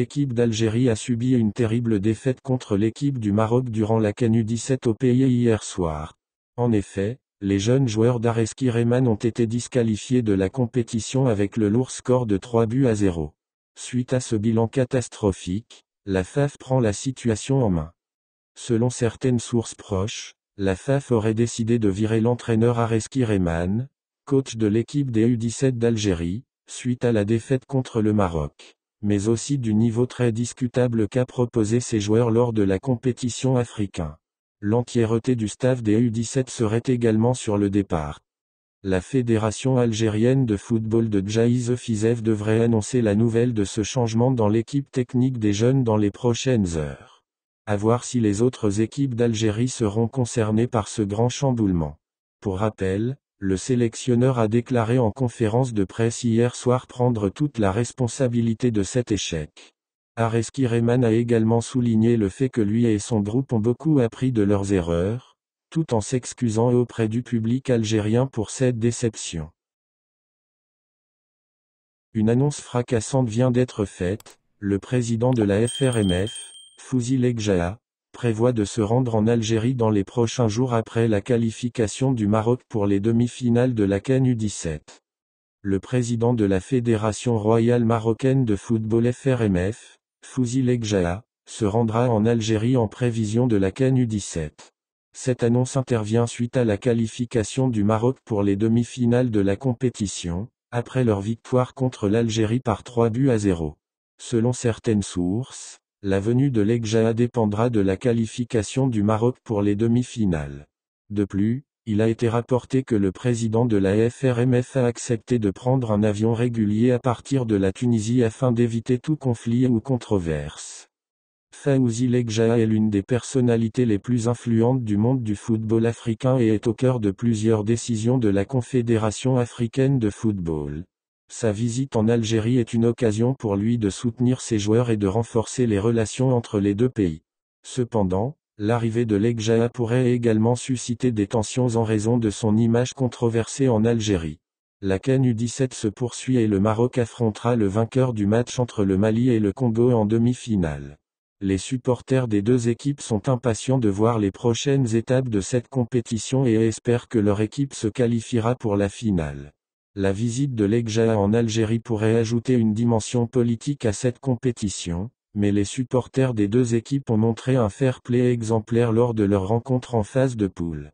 l'équipe d'Algérie a subi une terrible défaite contre l'équipe du Maroc durant la CAN U17 au pays hier soir. En effet, les jeunes joueurs d'Areski Rayman ont été disqualifiés de la compétition avec le lourd score de 3-0. Suite à ce bilan catastrophique, la FAF prend la situation en main. Selon certaines sources proches, la FAF aurait décidé de virer l'entraîneur Areski Rayman, coach de l'équipe des U17 d'Algérie, suite à la défaite contre le Maroc, mais aussi du niveau très discutable qu'a proposé ses joueurs lors de la compétition africaine. L'entièreté du staff des U17 serait également sur le départ. La Fédération algérienne de football de Djaïz Fizev devrait annoncer la nouvelle de ce changement dans l'équipe technique des jeunes dans les prochaines heures. À voir si les autres équipes d'Algérie seront concernées par ce grand chamboulement. Pour rappel, le sélectionneur a déclaré en conférence de presse hier soir prendre toute la responsabilité de cet échec. Areski Rayman a également souligné le fait que lui et son groupe ont beaucoup appris de leurs erreurs, tout en s'excusant auprès du public algérien pour cette déception. Une annonce fracassante vient d'être faite, le président de la FRMF, Fouzi Legjaha, prévoit de se rendre en Algérie dans les prochains jours après la qualification du Maroc pour les demi-finales de la CAN U17. Le président de la Fédération royale marocaine de football FRMF, Fouzi Legjaha, se rendra en Algérie en prévision de la CAN U17. Cette annonce intervient suite à la qualification du Maroc pour les demi-finales de la compétition, après leur victoire contre l'Algérie par 3-0. Selon certaines sources, la venue de Legjaha dépendra de la qualification du Maroc pour les demi-finales. De plus, il a été rapporté que le président de la FRMF a accepté de prendre un avion régulier à partir de la Tunisie afin d'éviter tout conflit ou controverse. Fouzi Legjaha est l'une des personnalités les plus influentes du monde du football africain et est au cœur de plusieurs décisions de la Confédération africaine de football. Sa visite en Algérie est une occasion pour lui de soutenir ses joueurs et de renforcer les relations entre les deux pays. Cependant, l'arrivée de Legjaha pourrait également susciter des tensions en raison de son image controversée en Algérie. La CAN U17 se poursuit et le Maroc affrontera le vainqueur du match entre le Mali et le Congo en demi-finale. Les supporters des deux équipes sont impatients de voir les prochaines étapes de cette compétition et espèrent que leur équipe se qualifiera pour la finale. La visite de Legjaha en Algérie pourrait ajouter une dimension politique à cette compétition, mais les supporters des deux équipes ont montré un fair-play exemplaire lors de leur rencontre en phase de poule.